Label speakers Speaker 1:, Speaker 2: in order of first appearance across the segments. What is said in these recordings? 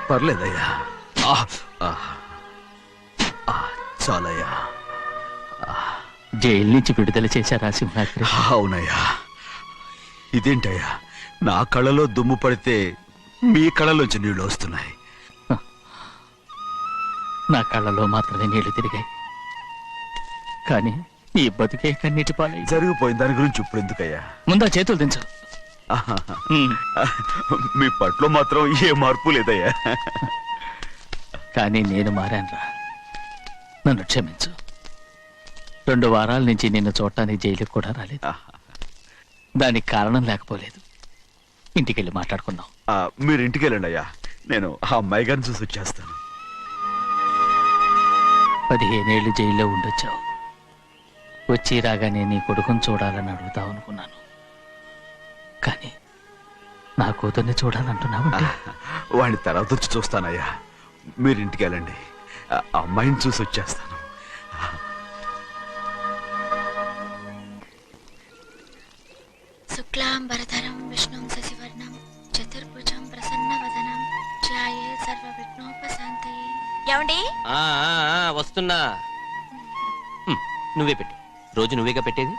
Speaker 1: పర్లేదయ్యా. చాలయ్యా.
Speaker 2: జైలు నుంచి విడుదల చేశారా సింహాద్రి?
Speaker 1: అవునయ్యా. ఇదేంటయ్యా, నా కళ్ళలో దుమ్ము పడితే మీ కళ్ళలోంచి నీళ్లు వస్తున్నాయి.
Speaker 2: నా కళ్ళలో మాత్రమే నీళ్లు తిరిగాయి, కానీ ఈ బతుకే కన్నీటి పాలై.
Speaker 1: జరిగిపోయిన దాని గురించి ఇప్పుడు ఎందుకయ్యా?
Speaker 2: ముందా చేతులు దించు.
Speaker 1: మీ పట్లో మాత్రం ఏ మార్పు లేదయ్యా.
Speaker 2: కానీ నేను మారానురా, నన్ను క్షమించు. 2 వారాల నుంచి నిన్ను చూడటానికి జైలుకి కూడా రాలేదు. దానికి కారణం లేకపోలేదు. ఇంటికెళ్ళి మాట్లాడుకుందాం.
Speaker 1: మీరు ఇంటికి వెళ్ళండి అయ్యా, నేను ఆ అమ్మాయి గారిని చూసి వచ్చేస్తాను.
Speaker 2: 15 ఏళ్ళు జైల్లో ఉండొచ్చావు. వచ్చి రాగానే నీ కొడుకుని చూడాలని అడుగుతావు అనుకున్నాను, కానీ నా కూతుర్ని చూడాలంటున్నావంటే.
Speaker 1: వాడిని తర్వాత వచ్చి చూస్తానయ్యా, మీరు ఇంటికి వెళ్ళండి. అమ్మాయిని చూసి వచ్చేస్తాను.
Speaker 3: శుక్లాంబరధరం విష్ణుం శశివర్ణం చతుర్భుజం ప్రసన్నవదనం ధ్యాయే సర్వవిఘ్నోపశాంతయే. ఏమండి?
Speaker 4: వస్తున్నా. నువ్వే పెట్టు. రోజు నువ్వేగా పెట్టేది.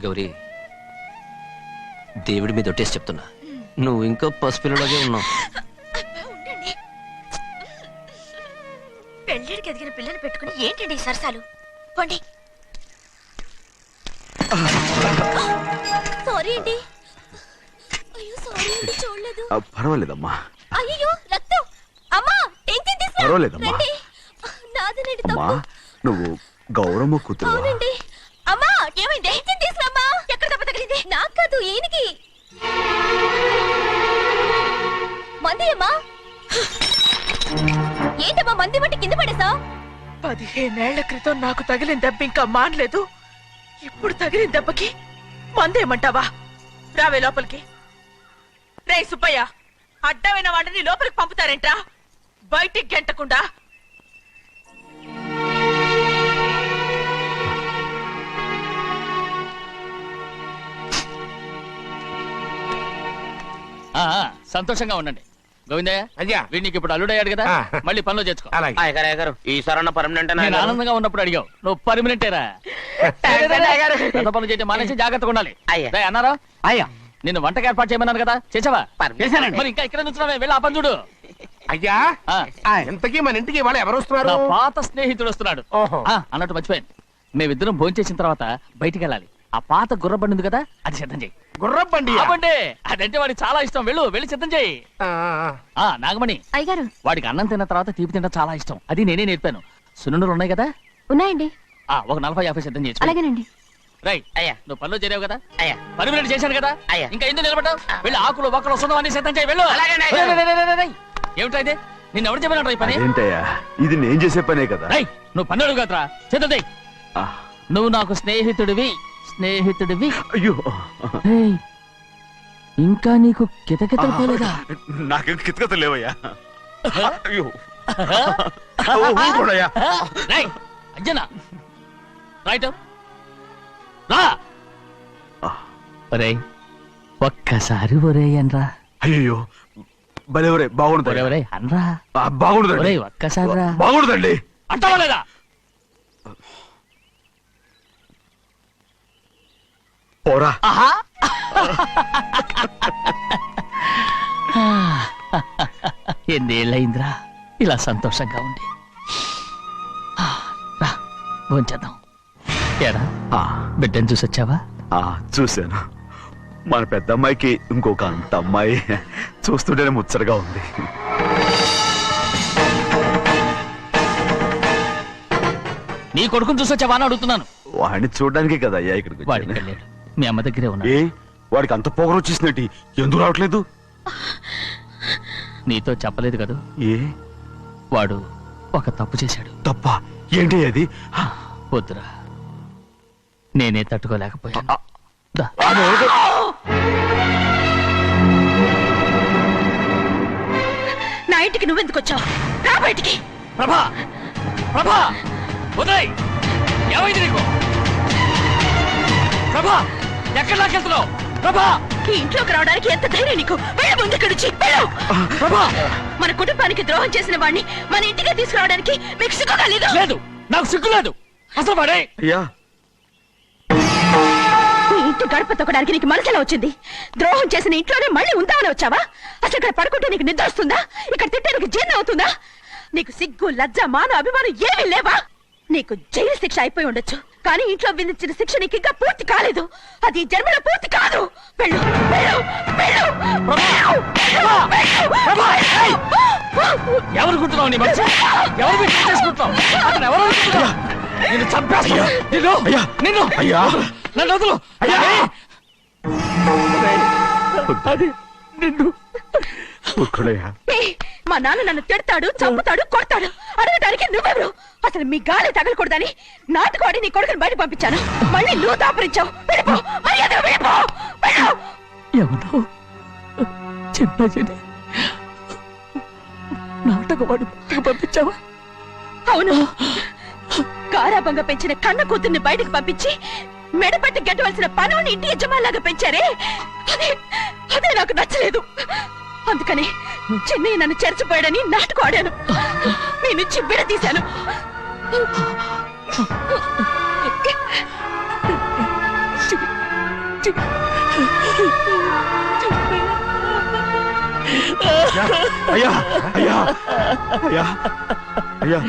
Speaker 4: గౌరీ, దేవుడి మీద ఒట్టేసి చెప్తున్నా, నువ్వు ఇంకా పసిపిల్లలాగే ఉన్నావు.
Speaker 3: పెళ్ళిడికి ఎదిగిన పిల్లని పెట్టుకుని ఏంటండి ఈ సరసాలు? పోండి. సారీ అండి. అయ్యో సారీ అండి, చూడలేదు.
Speaker 1: పర్వాలేదమ్మా.
Speaker 3: అయ్యో రక్తం. అమ్మా టెన్షన్ తీసుకో.
Speaker 1: పర్వాలేదమ్మా.
Speaker 3: నాదనండి
Speaker 1: అమ్మా,
Speaker 3: తప్పు.
Speaker 1: నువ్వు గౌరమ్మ కూతురు.
Speaker 3: అవునండి. అమ్మా ఏమైంది? టెన్షన్ తీసుకురామ్మా. ఎక్కడ దెబ్బ తగిలింది? నాకు కాదు, ఈయనకి. మంది అమ్మా. ఏంటమ్మా మంది బట్టి కింద పడేసా?
Speaker 5: 15 ఏళ్ల క్రితం నాకు తగిలిన దెబ్బ ఇంకా మానలేదు. ఇప్పుడు తగిలిన దెబ్బకి మందేమంటావా? రావే లోపలికి. రే సుబ్బయ్య, అడ్డమైన వాడిని లోపలికి పంపుతారేంట్రా? బయటికి గెంటకుండా.
Speaker 2: సంతోషంగా ఉండండి. గోవిందయ్య,
Speaker 6: అయ్యా,
Speaker 2: వీడికి ఇప్పుడు అల్లుడయ్యాడు కదా, మళ్ళీ పనిలో చేర్చుకో.
Speaker 4: ఈసారన్నా పర్మనెంట్.
Speaker 2: నేను ఆనందంగా ఉన్నప్పుడు అడిగావు, నువ్వు పర్మనెంటేరా. పెద్ద పనులు చేయడం మానేసి జాగ్రత్తగా ఉండాలి. అన్నారా?
Speaker 6: అయ్యా,
Speaker 2: నిన్ను వంటకి ఏర్పాటు చేయమన్నాను కదా, చేసావా?
Speaker 6: చేశానండి.
Speaker 2: మరి ఇంకా ఇక్కడ నుంచున్నావే, వెళ్ళి ఆ పని చూడు.
Speaker 6: అయ్యా, ఇంతకీ మన ఇంటికి వాళ్ళు ఎవరు వస్తున్నారు?
Speaker 2: నా పాత స్నేహితుడు వస్తున్నాడు.
Speaker 6: ఓహో.
Speaker 2: అన్నట్టు మర్చిపోయాను, మేమిద్దరం భోంచేసిన తర్వాత బయటికి వెళ్ళాలి. ఆ పాత గుర్రబండి ఉంది కదా, అది సిద్ధం చేయి.
Speaker 6: గుర్రబండి?
Speaker 2: అదంటే వాడికి చాలా ఇష్టం. వెళ్ళి సిద్ధం చేయి. నాగమణి,
Speaker 3: అయ్యగారు,
Speaker 2: వాడికి అన్నం తిన్న తర్వాత తీపి తినడం చాలా ఇష్టం. అది నేనే నేర్పాను. సున్నుండలు ఉన్నాయి కదా?
Speaker 3: ఉన్నాయండి.
Speaker 2: ఒక 40-50 సిద్ధం చేసి.
Speaker 3: అలాగేనండి.
Speaker 2: రై అయ్యా, నువ్వు పనిలో చేరావు కదా, పర్మినెంట్ చేశాను కదా, ఇంకా ఎందుకు నిలబడ్డావు? వెళ్ళి ఆకులు ఒక్కలు వస్తుందో అన్ని సిద్ధం చేయి. వెళ్ళు. ఏమిటా ఇది? నిన్ను ఎవరు చెప్పినట్టు ఈ పని?
Speaker 1: ఏంటయ్యా, ఇది నేను చేసే పనే కదా.
Speaker 2: నువ్వు పన్నుడు కదరా, సిద్ధం చేయి. నువ్వు నాకు స్నేహితుడివి.
Speaker 1: అయ్యో,
Speaker 2: ఇంకా నీకు కితకితలు పోలేదా?
Speaker 1: నాకేం కితకితలు లేవయ్యా. అయ్యో,
Speaker 2: అంజనా రైట్ రా. ఒరే ఒక్కసారి ఒరే అనరా.
Speaker 1: అయ్యో, భలే ఒరే, బాగుంటుంది.
Speaker 2: ఒరే అనరా.
Speaker 1: బాగుండదండి.
Speaker 2: ఒక్కసారి రా.
Speaker 1: బాగుండదండి.
Speaker 2: అంటావా లేదా?
Speaker 1: పోరా.
Speaker 2: ఎన్నేళ్ళయిందిరా ఇలా సంతోషంగా ఉండి. రా భోంచేద్దాం. ఏరా బిడ్డను చూసొచ్చావా?
Speaker 1: చూశాను. మన పెద్ద అమ్మాయికి ఇంకొక అంత అమ్మాయి. చూస్తుంటేనే ముచ్చటగా ఉంది.
Speaker 2: నీ కొడుకుని చూసొచ్చావా అని అడుగుతున్నాను.
Speaker 1: వాడిని చూడడానికే కదా అయ్యా ఇక్కడికి.
Speaker 2: వాడికి వెళ్ళాడు, మీ అమ్మ దగ్గరే ఉన్నాడు.
Speaker 1: వాడికి అంత పొగరు వచ్చేసినట్టు ఎందుకు రావట్లేదు?
Speaker 2: నీతో చెప్పలేదు కదా. వాడు ఒక తప్పు చేశాడు.
Speaker 1: తప్ప? ఏంటి అది?
Speaker 2: వద్దురా, నేనే తట్టుకోలేకపోయాను.
Speaker 5: నా ఇంటికి నువ్వెందుకు వచ్చావు? రా బయటికి.
Speaker 2: ప్రభా, ప్రభా, వదిలేయ్. ఏమైంది నీకు? ప్రభా, ఎక్కడ లాకెళ్తున్నావు? ప్రభా,
Speaker 5: ఈ ఇంట్లోకి రావడానికి ఎంత ధైర్యం నీకు? వెళ్ళు ముందు ఇక్కడి నుంచి, వెళ్ళు. మన కుటుంబానికి ద్రోహం చేసిన వాడిని మన ఇంటికి తీసుకురావడానికి మీకు సిగ్గుగా లేదు?
Speaker 2: లేదు, నాకు సిగ్గు లేదు అసలు వాడే.
Speaker 1: అయ్యా
Speaker 5: ఈ ఇంటి గడప తొక్కడానికి నీకు మనసులో వచ్చింది. ద్రోహం చేసిన ఇంట్లోనే మళ్ళీ ఉందామని వచ్చావా? అసలు ఇక్కడ పడుకుంటే నీకు నిద్ర వస్తుందా? ఇక్కడ తింటే నీకు జీర్ణం అవుతుందా? నీకు సిగ్గు, లజ్జ, మాన, అభిమానం ఏమీ లేవా? నీకు జైలు శిక్ష అయిపోయి ఉండొచ్చు, కానీ ఇంట్లో విధించిన శిక్ష నీకు ఇంకా పూర్తి కాలేదు. అది ఈ జన్మలో పూర్తి కాదు. వెళ్ళు, వెళ్ళు, వెళ్ళు,
Speaker 2: ఎవరు కుట్టున్నావు నీ మంచి? ఎవరు మీరు చేసుకుంటున్నావు? అతను ఎవరు అనుకుంటున్నావు? నిన్ను చంపేస్తా. నిన్ను
Speaker 1: అయ్యా
Speaker 2: నన్ను వదులు. అది నిన్ను
Speaker 1: ఊరుకోడయ్యా.
Speaker 5: ఏయ్, మా నాన్న నన్ను తిడతాడు, చంపుతాడు, కొడతాడు. అడగడానికి నువ్వెవరు? అసలు మీ గాలి తగలకూడదని నాటుకోడి నీ కొడుకుని బయట పంపించాను. మళ్ళీ నువ్వు దాపరించావు. వెళ్ళిపో, మర్యాదగా వెళ్ళిపో, వెళ్ళు.
Speaker 2: ఎవరు చిన్న నాటకవాడు పంపించావా?
Speaker 5: అవును, గారాబంగా పెంచిన కన్న కూతుర్ని బయటకు పంపించి మెడపట్టి గెట్టవలసిన పనుని ఇంటి యజమానిలాగా పెంచారే, అదే నాకు నచ్చలేదు. అందుకని చిన్నయ్య నన్ను చెరచిపోయాడని నాటకం ఆడాను. మీ నుంచి విడదీశాను.
Speaker 1: అయ్యా అయ్యా అయ్యా అయ్యా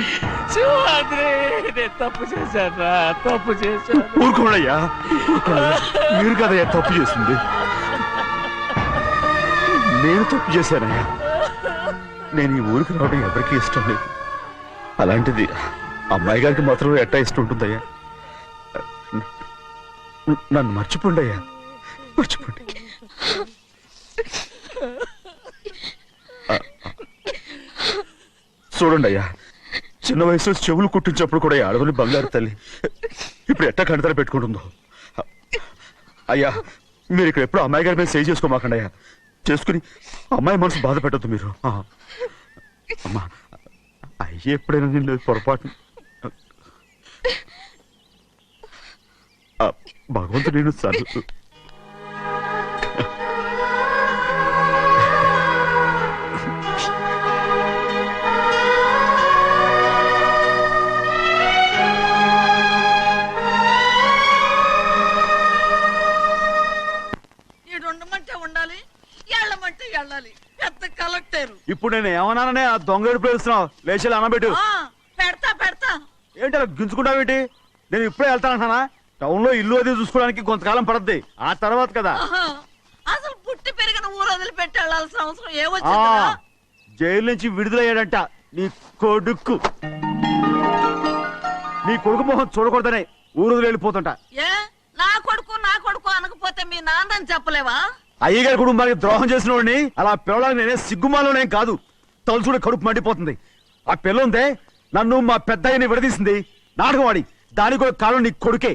Speaker 2: నేను తప్పు చేశాను, తప్పు చేశాను.
Speaker 1: ఊరుకోడయ్యా, మీరు కదయ్యా తప్పు చేసింది. నేను తప్పు చేశానయ్యా. నేను ఈ ఊరికి రావడం ఎవరికి ఇష్టం లేదు. అలాంటిది అమ్మాయి గారికి మాత్రం ఎట్టా ఇష్టం ఉంటుందయ్యా. నన్ను మర్చిపోండి అయ్యా, మర్చిపోండి. చూడండి అయ్యా, చిన్న వయసులో చెవులు కుట్టించినప్పుడు కూడా అడవుని బంగారు తల్లి ఇప్పుడు ఎట్టా కంటతర పెట్టుకుంటుందో. అయ్యా మీరు ఇక్కడ ఎప్పుడు అమ్మాయి గారి మీద సేవ్ చేసుకోమాకండి అయ్యా. చేసుకుని అమ్మాయి మనసు బాధ పెట్టద్దు మీరు. అమ్మా అయ్యే ఎప్పుడైనా నేను పొరపాటు భగవంతుడు నేను సర్దు. ఇప్పుడు నేను ఏమన్నాననే ఆ దొంగడు పిలుస్తున్నావు, లేచి అనబెట్టు.
Speaker 5: పెడతా పెడతా.
Speaker 1: ఏంటి అలా గించుకుంటావేంటి? నేను ఇప్పుడే వెళ్తానంటానా? టౌన్ లో ఇల్లు అది చూసుకోవడానికి కొంతకాలం పడద్ది, ఆ తర్వాత కదా.
Speaker 5: అసలు పుట్టి పెరిగిన ఊరు వదిలిపెట్టి వెళ్ళాల్సిన అవసరం
Speaker 1: ఆ
Speaker 5: ఏమొచ్చింది?
Speaker 1: జైలు నుంచి విడుదలయ్యాడంట నీ కొడుకు. నీ కొడుకు మొహం చూడకూడదనే ఊరు వదిలి వెళ్ళిపోతుంట.
Speaker 5: ఏ నా కొడుకు అనకపోతే మీ నాన్నని చెప్పలేవా?
Speaker 1: అయ్యగారి కుటుంబానికి ద్రోహం చేసిన వాడిని అలా పిల్లడానికి నేనే సిగ్గుమాలోనే కాదు, తలుచుడే కడుపు మండిపోతుంది. ఆ పిల్ల ఉందే నన్ను మా పెద్దయ్యని విడదీసింది, నాటకవాడి. దానికి కూడా కాలం నీ కొడుకే.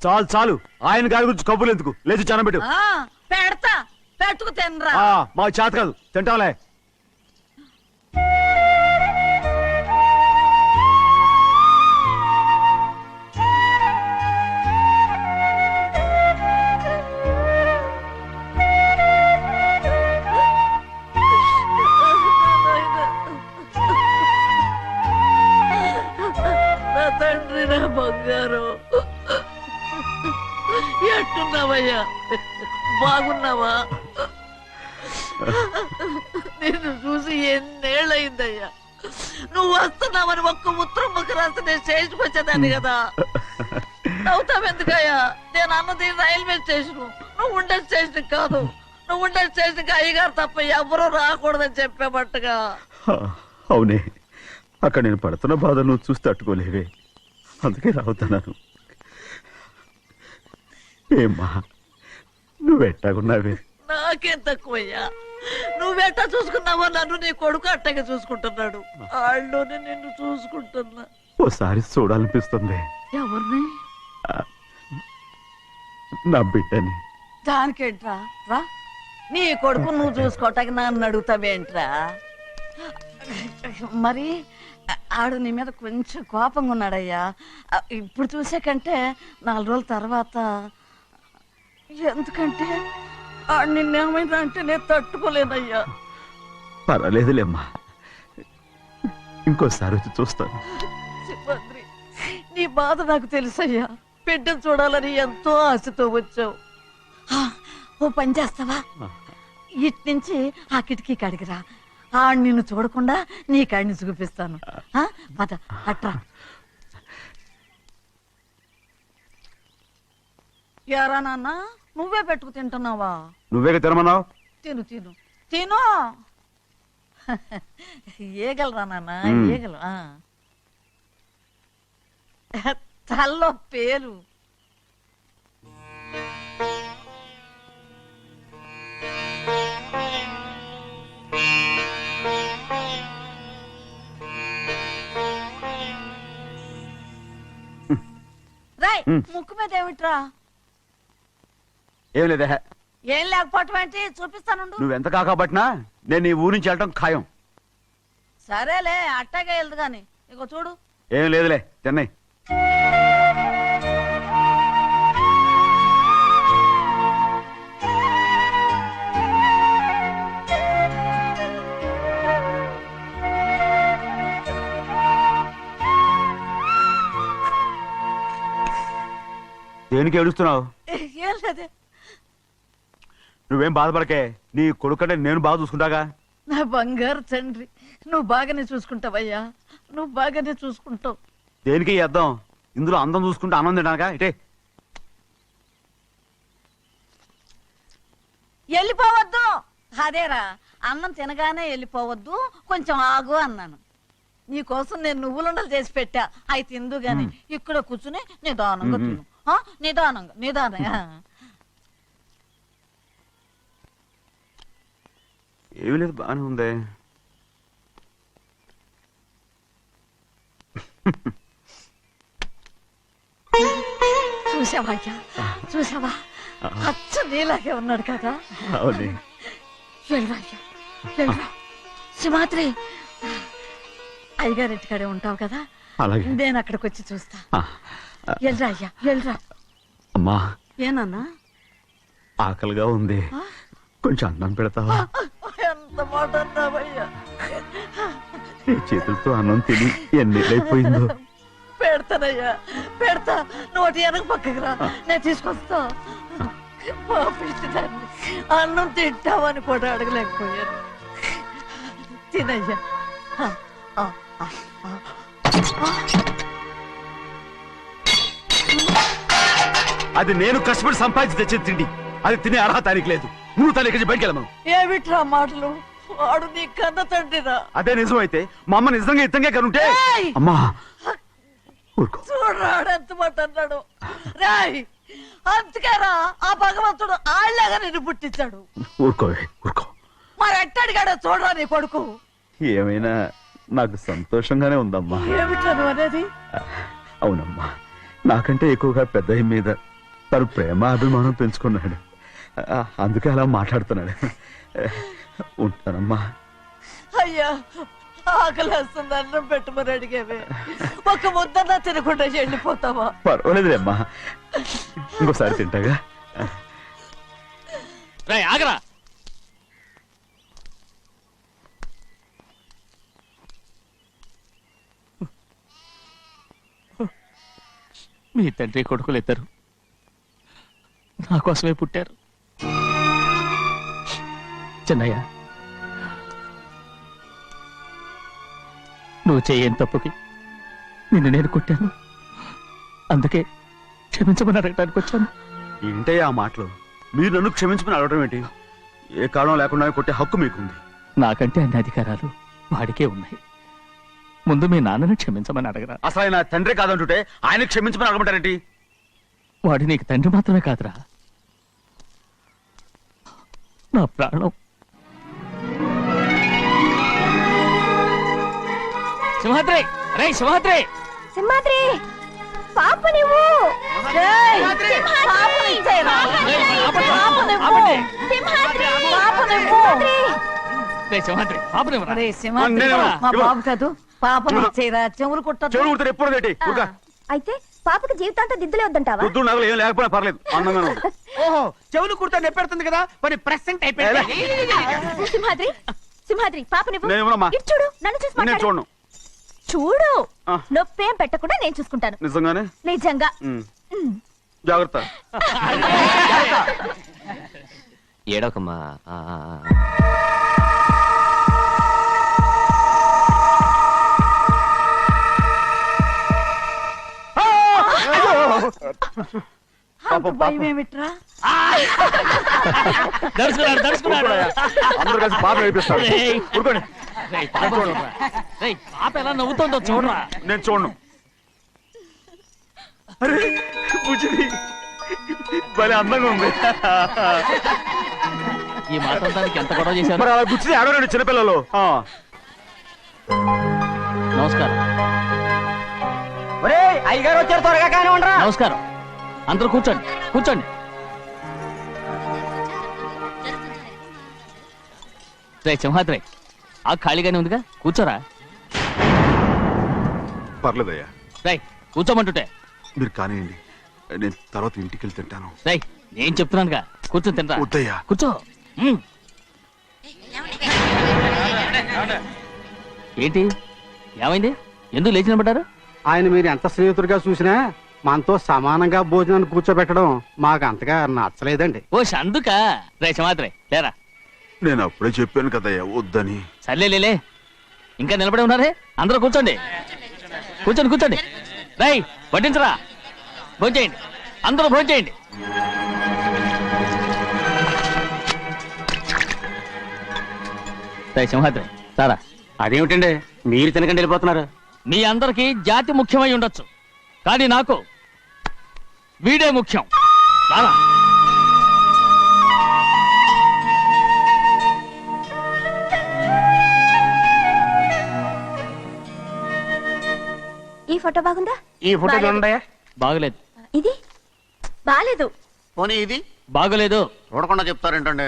Speaker 1: చాలు చాలు, ఆయన గారి గురించి కబుర్లు ఎందుకు, లేచి చానబెట్టు.
Speaker 5: పెడతా, పెట్టుకు తినరా.
Speaker 1: మాకు చేత కాదు, తింటాంలే.
Speaker 5: బంగారు ఎట్టున్నావయ్యా? బాగున్నావా? నిన్ను చూసి ఎన్నేళ్ళయిందయ్యా. నువ్వు వస్తున్నావని ఒక్క ఉత్తరం ముక్క రాస్తే నేను స్టేషన్కి వచ్చేదాన్ని కదా. నవ్వుతావెందుకయ్యా? నేను అన్నది రైల్వే స్టేషన్, నువ్వు ఉండే స్టేషన్ కాదు. నువ్వు ఉండే స్టేషన్కి అయ్యగారు తప్ప ఎవరూ రాకూడదని చెప్పేమట్టుగా.
Speaker 1: అవునే, అక్కడ నేను పడుతున్న బాధ నువ్వు చూసి తట్టుకోలేవే, అందుకే రావుతున్నాను. ఏమ్మా నువ్వెట్టాగున్నావే?
Speaker 5: నాకేం తక్కువయ్యా, నువ్వెట్టా చూసుకున్నావో నన్ను నీ కొడుకు అట్టగా చూసుకుంటున్నాడు. వాళ్ళలోనే నిన్ను చూసుకుంటున్నా.
Speaker 1: ఓసారి చూడాలనిపిస్తుంది.
Speaker 5: ఎవరిని?
Speaker 1: నా బిడ్డని.
Speaker 5: దానికేంట్రా, రా. నీ కొడుకు నువ్వు చూసుకోవటానికి నన్ను అడుగుతావేంట్రా? మరి ఆడు నీ మీద కొంచెం కోపంగా ఉన్నాడయ్యా. ఇప్పుడు చూసే కంటే 4 రోజుల తర్వాత. ఎందుకంటే నిన్నేమైనా అంటే నేను తట్టుకోలేనయ్యా.
Speaker 1: పర్వాలేదులేమ్మా, ఇంకోసారి వచ్చి చూస్తాను.
Speaker 5: సింహాద్రి, నీ బాధ నాకు తెలుసయ్యా. బిడ్డను చూడాలని ఎంతో ఆశతో వచ్చావు. ఓ పని చేస్తావా? ఇటు నుంచి ఆ కిటికీ కాడికిరా. నిన్ను చూడకుండా నీ కాడిని చూపిస్తాను. పద అట్రా. యారా నాన్న, నువ్వే పెట్టుకు తింటున్నావా?
Speaker 1: నువ్వే తినమన్నావు.
Speaker 5: తిను తిను తిను. ఏగలరా నాన్న, ఏగలు. తల్లో పేరు. రాయ్, ముక్కు మీద ఏమిట్రా?
Speaker 1: ఏం లేదే,
Speaker 5: ఏం లేకపోవటం ఏంటి? చూపిస్తాను.
Speaker 1: నువ్వెంత కాకబట్టినా నేను ఈ ఊరి నుంచి వెళ్ళటం ఖాయం.
Speaker 5: సరేలే, అట్టాగే వెళ్దు గాని. ఇగో చూడు.
Speaker 1: ఏం లేదులే, తిన్నాయి. దేనికి ఏడుస్తున్నావు?
Speaker 5: ఏం లేదే.
Speaker 1: నువ్వేం బాధపడకే, నీ కొడుకంటే నేను బాగా చూసుకుంటాగా.
Speaker 5: నా బంగారు తండ్రి, నువ్వు బాగానే చూసుకుంటావయ్యా, నువ్వు బాగానే చూసుకుంటావు.
Speaker 1: దేనికి అర్థం? ఇందులో అందం చూసుకుంటే ఆనందం తినగా ఇటే.
Speaker 5: వెళ్ళిపోవద్దు. అదేరా, అన్నం తినగానే వెళ్ళిపోవద్దు, కొంచెం ఆగు అన్నాను. నీకోసం నేను నువ్వులుండలు చేసి పెట్టా, అవి తిందు గాని ఇక్కడ కూర్చుని నిదానంగా తిను. నిదానంగా నిదానంగా.
Speaker 1: ఏమీ లేదు, బాగానే ఉంది.
Speaker 5: చూసావా అయ్యా, చూసావా? అచ్చ నీలాగే ఉన్నాడు కదా.
Speaker 1: అవునే.
Speaker 5: వెళ్ళరా అయ్యా, వెళ్ళరా. సింహాద్రి, అయ్యగారింటికాడే ఉంటావు కదా,
Speaker 1: అలాగే.
Speaker 5: నేను అక్కడికి వచ్చి చూస్తా. వెళ్ళరా అయ్యా, వెళ్ళరా.
Speaker 1: అమ్మా,
Speaker 5: ఏనన్నా?
Speaker 1: ఆకలిగా ఉంది, కొంచెం అన్నం పెడతావా?
Speaker 5: ఎంత మాట అన్నావయ్యా.
Speaker 1: నీ చేతులతో అన్నం తిని ఎన్నిళ్ళైపోయిందో.
Speaker 5: పెడతానయ్యా, పెడతా. నోటి వెనక పక్కకి రా, నేను తీసుకొస్తా. పాపిష్టిదాన్ని, అన్నం తింటావని కూడా అడగలేకపోయాను. తినయ్యా.
Speaker 1: అది నేను కష్టపడి సంపాదించి తెచ్చి తిండి, అది తినే అర్హత ఆయనకి లేదు. నువ్వు తన ఇక్కడి బయటికి వెళ్ళమను.
Speaker 5: ఏమిట్రా మాటలు? వాడు నీ కన్న తండ్రిరా.
Speaker 1: అదే నిజం అయితే మా అమ్మ నిజంగా ఇద్దంగా కనుంటే. అమ్మా ఊరుకో.
Speaker 5: చూడరాడు ఎంత మాట అన్నాడు. రాయ్, అందుకేరా ఆ భగవంతుడు ఆళ్ళగా నిన్ను పుట్టించాడు.
Speaker 1: ఊరుకోవే, ఊరుకో.
Speaker 5: మరి ఎట్టడిగాడో చూడరా నీ కొడుకు.
Speaker 1: ఏమైనా నాకు సంతోషంగానే ఉందమ్మా.
Speaker 5: ఏమిట్రా నువ్వు అనేది?
Speaker 1: అవునమ్మా, నాకంటే ఎక్కువగా పెద్ద మీద తను ప్రేమ అభిమానం పెంచుకున్నాడు, అందుకే అలా మాట్లాడుతున్నాడు. ఉంటానమ్మా.
Speaker 5: అయ్యా, ఆకలేస్తుంది, అన్నం పెట్టమని అడిగేవే. ఒక ముద్దన్నా తినకుండా వెళ్ళిపోతావా?
Speaker 1: పర్వాలేదులేమ్మా, ఇంకోసారి తింటాగా.
Speaker 2: రేయ్, ఆగరా. మీ తండ్రి కొడుకులు ఇద్దరు నా కోసమే పుట్టారు. చిన్నయ్య, నువ్వు చేయని తప్పుకి నిన్ను నేను కొట్టాను, అందుకే క్షమించమని అడగడానికి వచ్చాను.
Speaker 1: ఏంటే ఆ మాటలు? మీరు నన్ను క్షమించమని అడగడం ఏంటి? ఏ కారణం లేకుండా కొట్టే హక్కు మీకుంది.
Speaker 2: నాకంటే అన్ని అధికారాలు వాడికే ఉన్నాయి. ముందు మీ నాన్నని క్షమించమని అడగరా.
Speaker 1: అసలు ఆయన తండ్రి కాదంటుంటే ఆయన క్షమించమని అడగమంటారేంటి?
Speaker 2: వాడు నీకు తండ్రి మాత్రమే కాదురా, నా ప్రాణం. సింహాద్రి, రే సింహాద్రి.
Speaker 3: సింహాద్రి, పాప నువ్వు.
Speaker 5: ఏయ్,
Speaker 3: సింహాద్రి,
Speaker 5: పాపని ఇచ్చేయరా.
Speaker 2: ఆపండి,
Speaker 5: పాపనివ్వు.
Speaker 2: ఆపండి.
Speaker 3: సింహాద్రి,
Speaker 5: పాపనివ్వు.
Speaker 2: రే సింహాద్రి, పాపనివ్వరా.
Speaker 5: ఒరేయ్ సింహాద్రి,
Speaker 1: నేను
Speaker 5: మా
Speaker 1: ఇవ్వ.
Speaker 5: బాబు కాదు, పాపని ఇచ్చేయరా. చెవులు కుట్టదు.
Speaker 1: చెవులు కుడతారు ఎప్పుడు ఏంటి?
Speaker 3: అయితే పాపకి జీవితాంతం దిద్దులే వద్దంటావా
Speaker 1: పొద్దు నగలు ఏం లేకపోయినా పర్లేదు అందంగానే ఉంది.
Speaker 6: ఓహో చెవులు కుర్తా నెప్పెడుతుంది కదా మరి ప్రెసెంట్ అయిపోయింది.
Speaker 3: సింహాద్రి సింహాద్రి పాపని
Speaker 1: నేను ఇవ్వనమ్మా.
Speaker 3: చూడు నన్ను చూసి
Speaker 1: నేను
Speaker 3: మాట్లాడు.
Speaker 1: చూడను.
Speaker 3: చూడు
Speaker 1: ఆ.
Speaker 3: నొప్పేం పెట్టకుండా నేను చూసుకుంటాను
Speaker 1: నిజంగానే
Speaker 3: నిజంగా
Speaker 1: ఉమ్. జాగ్రత్త.
Speaker 4: ఏడవకమ్మా.
Speaker 1: పాపం, పాపం.
Speaker 5: ఏమిట్రా
Speaker 2: దడుచుకున్నాడు దడుచుకున్నాడు.
Speaker 1: అందరూ కలిసి పాప నడిపిస్తారు.
Speaker 2: రేయ్.
Speaker 1: ఊరుకోండి.
Speaker 2: రేయ్, పాప చూడరా. రేయ్, పాప ఎలా నవ్వుతుందో చూడరా.
Speaker 1: నేను చూడను. అరే బుజ్జిది భలే అందంగా ఉంది.
Speaker 2: ఈ మాత్రం దానికి ఎంత గొడవ చేశారు.
Speaker 1: మరి అలా బుచ్చిది ఆడవాడు చిన్నపిల్లలు.
Speaker 2: నమస్కారం
Speaker 6: అయ్యగారు వచ్చారు త్వరగా కానీ ఉండరా.
Speaker 2: నమస్కారం. అందరూ కూర్చోండి కూర్చోండి. రే సింహాద్రి ఆ ఖాళీగానే ఉందిగా కూర్చోరా.
Speaker 1: పర్లేదయ్యా,
Speaker 2: రేయ్ కూర్చోమంటుంటే.
Speaker 1: మీరు కానివ్వండి, నేను తర్వాత ఇంటికి వెళ్ళి తింటాను.
Speaker 2: రేయ్ నేను చెప్తున్నానుగా కూర్చొని తింటా.
Speaker 1: వద్దయ్యా.
Speaker 2: కూర్చో. ఉమ్. ఏంటి ఏమైంది ఎందుకు లేచి నిలబడ్డారు.
Speaker 7: ఆయన మీరు ఎంత స్నేహితుడిగా చూసినా మనతో సమానంగా భోజనాన్ని కూర్చోబెట్టడం మాకు అంతగా నచ్చలేదండి.
Speaker 2: ఓ అందుక. రే సింహాద్రి లేరా.
Speaker 1: నేను అప్పుడే చెప్పాను కదయ్యా వద్దని.
Speaker 2: సర్లే లే ఇంకా నిలబడి ఉన్నారే. అందరూ కూర్చోండి కూర్చోండి కూర్చోండి. రేయ్ వడ్డించరా. భోంచేయండి అందరూ భోంచేయండి. రేయ్ సింహాద్రి సారా.
Speaker 7: అదేమిటండి మీరు తినకండి వెళ్ళిపోతున్నారు.
Speaker 2: మీ అందరికీ జాతి ముఖ్యమై ఉండొచ్చు కానీ నాకు వీడే ముఖ్యం. రారా.
Speaker 3: ఈ ఫోటో బాగుందా
Speaker 6: ఈ ఫోటో చూడండి.
Speaker 2: బాగలేదు
Speaker 3: ఇది బాలేదు
Speaker 7: పోనీ ఇది
Speaker 2: బాగలేదు.
Speaker 7: చూడకుండా చెప్తారేంటండి.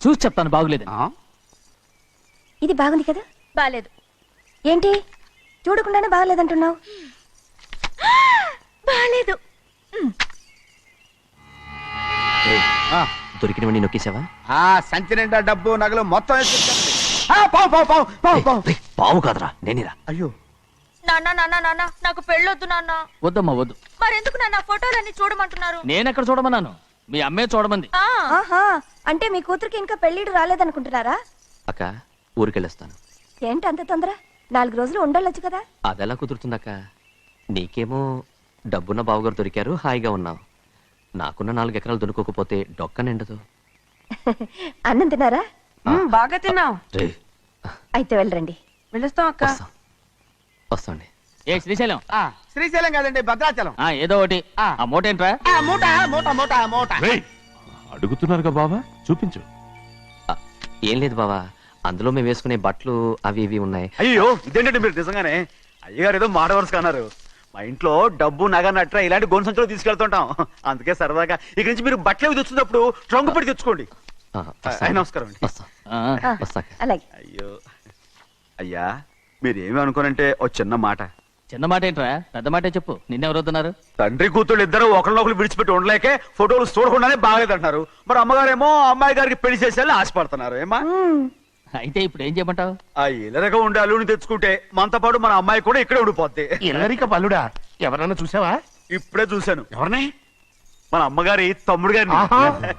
Speaker 2: చూసి చెప్తాను బాగలేదు.
Speaker 3: ఇది బాగుంది కదా బాలేదు ఏంటి చూడకుండానే బాగలేదంటున్నావు. బాలేదు
Speaker 4: దొరికినవన్నీ నొక్కేసావా?
Speaker 6: ఆ సంచి నిండా డబ్బు నగలు మొత్తం వేసుకొచ్చానండి. పావు పావు పావు పావు పావు.
Speaker 4: రేయ్, పావు కాదురా నేనేరా.
Speaker 6: అయ్యో
Speaker 3: నాన్న నాన్న నాన్న నాకు పెళ్ళొద్దు నాన్న.
Speaker 2: వద్దమ్మా వద్దు.
Speaker 3: మరెందుకు నాన్న ఫోటోలన్నీ చూడమంటున్నారు.
Speaker 2: నేనెక్కడ చూడమన్నాను మీ అమ్మే చూడమంది.
Speaker 3: ఆహా అంటే మీ కూతురికి ఇంకా పెళ్ళిడు రాలేదనుకుంటున్నారా.
Speaker 4: అక్క ఊరికెళ్ళొస్తాను.
Speaker 3: ఏంటి అంత తొందర 4 రోజులు ఉండొచ్చు కదా.
Speaker 4: అదెలా కుదురుతుందక్క? నీకేమో డబ్బున్న బావగారు దొరికారు, హాయిగా ఉన్నావు. నాకున్న 4 ఎకరాలు దొరుకోకపోతే డొక్క నిండదు.
Speaker 3: అన్నం తిన్నారా
Speaker 5: బాగా తిన్నావు.
Speaker 4: రే
Speaker 3: అయితే వెళ్ళరండి.
Speaker 5: వెళ్ళొస్తాం అక్క.
Speaker 4: వస్తాండి.
Speaker 2: ఏ శ్రీశైలం
Speaker 6: శ్రీశైలం కాదండి భద్రాచలం.
Speaker 2: ఏదో ఒకటి. ఆ మూట ఏంట్రా.
Speaker 6: మూట మూట మూట మూట.
Speaker 8: అడుగుతున్నారుగా బావా, చూపించు.
Speaker 4: ఆ, ఏం లేదు బావా, అందులో మేము వేసుకునే బట్టలు అవి ఇవి ఉన్నాయి.
Speaker 1: అయ్యో ఇదేంటండి మీరు నిజంగానే అయ్యగారు ఏదో మాట వరుస అన్నారు. మా ఇంట్లో డబ్బు నగ నట్ర ఇలాంటి గొంతు సంచులు తీసుకెళ్తుంటాం. అందుకే సరదాగా ఇక నుంచి మీరు బట్టలు తెచ్చుకున్నప్పుడు ట్రంక్ పెట్టి తెచ్చుకోండి.
Speaker 4: ఆ, వస్తాను.
Speaker 1: నమస్కారం అండి.
Speaker 4: వస్తా
Speaker 2: ఆ,
Speaker 4: వస్తాక.
Speaker 3: అలాగే
Speaker 1: అయ్యో అయ్యా మీరేమి అనుకోనంటే ఓ చిన్న మాట.
Speaker 2: చిన్న మాట ఏంట్రా పెద్ద మాటే చెప్పు. నిన్నెవరు వద్దన్నారు.
Speaker 1: తండ్రి కూతుళ్ళు ఇద్దరు ఒకరినొకరు విడిచిపెట్టి ఉండలేకే ఫోటోలు చూడకుండానే బాగలేదంటున్నారు. మరి అమ్మగారేమో అమ్మాయి గారికి పెళ్లి చేసేయాలని ఆశపడుతున్నారు. ఏమా
Speaker 2: అయితే ఇప్పుడు ఏం చేయమంటావు.
Speaker 1: ఆ ఇలరగా ఉండే అల్లుని తెచ్చుకుంటే మనతో పాటు మన అమ్మాయి కూడా ఇక్కడే ఉండిపోద్ది.
Speaker 6: ఇల్లరిక పల్లుడా ఎవరన్నా చూసావా?
Speaker 1: ఇప్పుడే చూశాను
Speaker 6: ఎవరిని?
Speaker 1: మన అమ్మగారి తమ్ముడు గారిని.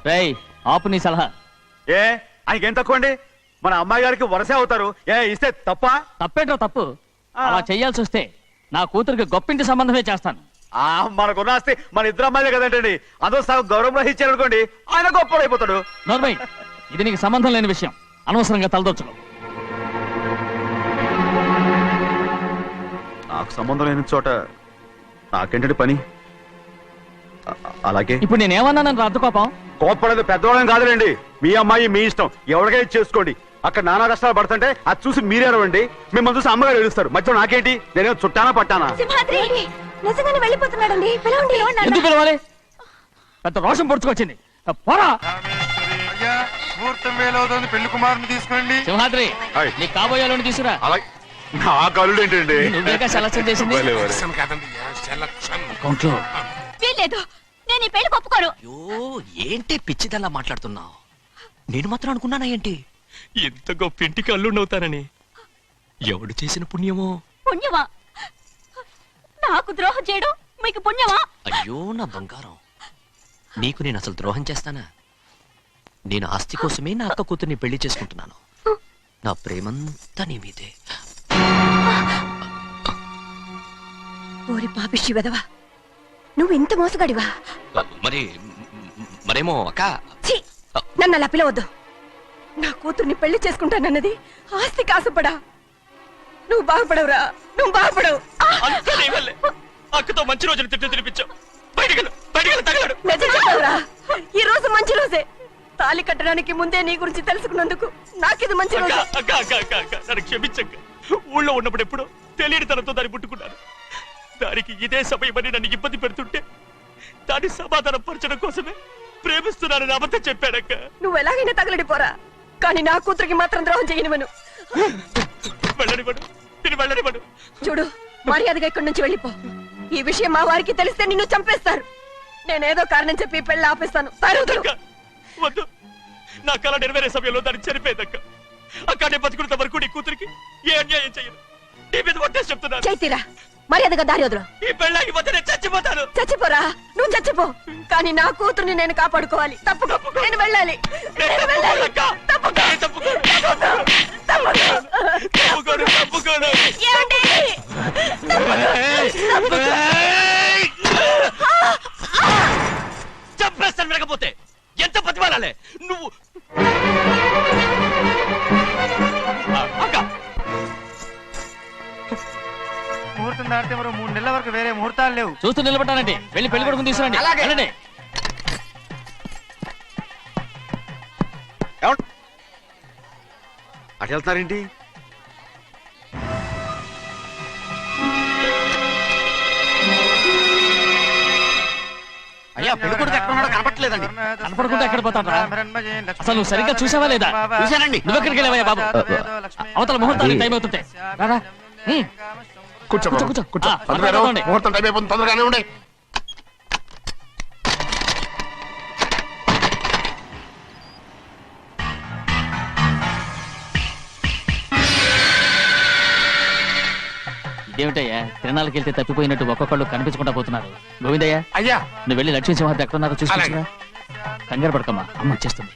Speaker 2: రేయ్ ఆపు నీ సలహా.
Speaker 1: ఏ ఆయనకేం తక్కువ అండి? మన అమ్మాయి గారికి వరసే అవుతారు. ఏ ఇస్తే తప్ప?
Speaker 2: తప్పేంట్రా తప్పు. అలా చెయ్యాల్సి వస్తే నా కూతురికి గొప్పింటి సంబంధమే చేస్తాను.
Speaker 1: మనకున్న ఆస్తి మన ఇద్దరు అమ్మాయిలే కదంటండి. అందరూ సగం గౌరవం ఇచ్చారు అనుకోండి, ఆయన గొప్పడు అయిపోతాడు.
Speaker 2: నోర్మై ఇది నీకు సంబంధం లేని విషయం. అనవసరంగా తలదొచ్చుకో.
Speaker 1: నాకు సంబంధం లేని చోట నాకేంటంటే పని. అలాగే
Speaker 2: ఇప్పుడు నేనేమన్నానని రద్దు కోపం.
Speaker 1: కోప్పడేది పెద్దవాళ్ళం కాదులేండి. మీ అమ్మాయి మీ ఇష్టం, ఎవరికైనా చేసుకోండి. అక్కడ నానా కష్టాలు పడుతుంటే అది చూసి మీరేరవండి. మిమ్మల్ని చూసి అమ్మగారు ఏడుస్తారు. మధ్యలో నాకేంటి? నేనేం చుట్టానా పట్టానా?
Speaker 3: సింహాద్రి నిజంగానే వెళ్ళిపోతున్నాడండి. పిలవండి.
Speaker 2: ఎందుకు పిలవాలి? పెద్ద రోషం పొడుచుకొచ్చింది. పోరా
Speaker 8: ముహూర్తం వేలవుతోంది, పెళ్లి కుమారుని తీసుకురండి.
Speaker 2: సింహాద్రి
Speaker 1: హాయ్.
Speaker 2: నీ కాబోయేలోని తీసుకురా.
Speaker 1: అలాగే నా కలుడు ఏంటండి
Speaker 2: నువ్వేగా సెలక్షన్ చేసింది అకౌంట్ లో
Speaker 3: వీల్లేదు నేను ఈ పెళ్లి ఒప్పుకోను.
Speaker 4: అయ్యో ఏంటి పిచ్చిదల్లా మాట్లాడుతున్నావు? నేను మాత్రం అనుకున్నానా ఏంటి ఎంత గొప్ప ఇంటికి అల్లుండవుతానని? ఎవడు చేసిన పుణ్యమో?
Speaker 3: పుణ్యమా? నాకు ద్రోహం చేయడం మీకు పుణ్యమా?
Speaker 4: అయ్యో నా బంగారం, నీకు నేను అసలు ద్రోహం చేస్తానా? నేను ఆస్తి కోసమే నా అక్క కూతుర్ని పెళ్లి చేసుకుంటున్నాను. నా ప్రేమంతా నీ మీదే.
Speaker 3: ఓరి పాపిష్టి వెదవా, నువ్వు ఇంత మోసగాడివా?
Speaker 4: మరేమో అక్క.
Speaker 3: ఛీ, నన్ను అలా పిలవద్దు. నా కూతుర్ని పెళ్లి చేసుకుంటానన్నది ఆస్తి కాసపడా. నువ్వు బాగుపడవురా, నువ్వు బాగుపడవు.
Speaker 4: అక్కతో మంచి రోజులు తిట్టు తినిపించావు. నిజం
Speaker 3: చెప్పవురా, ఈ రోజు మంచి రోజే. తాళి కట్టడానికి ముందే నీ గురించి తెలుసుకున్నందుకు నాకిది మంచి రోజు.
Speaker 4: నన్ను క్షమించక్క. ఊళ్ళో ఉన్నప్పుడు ఎప్పుడో తెలియని తనతో దాన్ని పుట్టుకున్నాను. దానికి ఇదే సమయమని నన్ను ఇబ్బంది పెడుతుంటే దాన్ని సమాధానం పరచడం కోసమే ప్రేమిస్తున్నానని అబద్ధం చెప్పాడక్క.
Speaker 3: నువ్వు ఎలాగైనా తగలడిపోరా, కానీ నా కూతురికి మాత్రం ద్రోహం చేయనివను.
Speaker 4: వెళ్ళనివ్వడు, నేను వెళ్ళనివ్వడు.
Speaker 3: చూడు, మర్యాదగా ఇక్కడి నుంచి వెళ్ళిపో. ఈ విషయం మా వారికి తెలిస్తే నిన్ను చంపేస్తారు. నేనేదో కారణం చెప్పి పెళ్లి ఆపేస్తాను. తరుదులు.
Speaker 4: వద్దు, నా కళ నెరవేరే సమయంలో దాన్ని చనిపోయేదక్క. అక్కడే బతుకున్నంత వరకు నీ కూతురికి ఏ అన్యాయం చేయను. నీ మీద ఒట్టేసి చెప్తున్నాను.
Speaker 3: చైతీరా, మర్యాదగా దారి వదులు.
Speaker 4: ఈ పెళ్ళాకి పోతే నేను చచ్చిపోతాను.
Speaker 3: చచ్చిపోరా, నువ్వు చచ్చిపో, కానీ నా కూతుర్ని నేను కాపాడుకోవాలి. తప్పుకో, నేను వెళ్ళాలి. నేను వెళ్ళాలి. తప్పుకో. ఏమండి?
Speaker 4: చంపేస్తాను వినకపోతే. ఎంత బతిమాలాలే నువ్వు? అక్క,
Speaker 6: ముహూర్తం దాటితే మరో 3 నెలల వరకు వేరే ముహూర్తాలు లేవు.
Speaker 2: చూస్తూ నిలబెట్టానండి. వెళ్ళి పెళ్లి కొడుకుని తీసుకురండి.
Speaker 6: అలాగే.
Speaker 2: వెళ్ళండి.
Speaker 1: అటు వెళ్తారేంటి?
Speaker 7: అయ్యా పెళ్లి కొడుకు ఎక్కడ ఉన్నాడో కనపట్లేదండి.
Speaker 2: కనపడకుండా ఎక్కడ పోతాడ్రా? అసలు నువ్వు సరిగ్గా చూసావా లేదా?
Speaker 7: చూశానండి.
Speaker 2: నువ్వెక్కడికి వెళ్ళావయ్యా బాబు? అవతల ముహూర్తానికి టైం అవుతుంటే రారా.
Speaker 1: కూర్చో
Speaker 2: కూర్చో, కూర్చో.
Speaker 1: కూర్చో.
Speaker 2: ఆ,
Speaker 1: తొందరగా రా.
Speaker 2: తొందరగా
Speaker 1: ముహూర్తం టైం అయిపోతుంది, తొందరగానే ఉండే.
Speaker 2: ఇదేమిటయ్యా, తిరణాలకు వెళ్తే తప్పిపోయినట్టు ఒక్కొక్కళ్ళు కనిపించకుండా పోతున్నారు. గోవిందయ్య,
Speaker 6: అయ్యా,
Speaker 2: నువ్వు వెళ్ళి లక్ష్మీ సింహాద్రి ఎక్కడ ఉన్నారో చూసుకుంటున్నా. కంగారు పడకమ్మా, అమ్మ వచ్చేస్తుంది.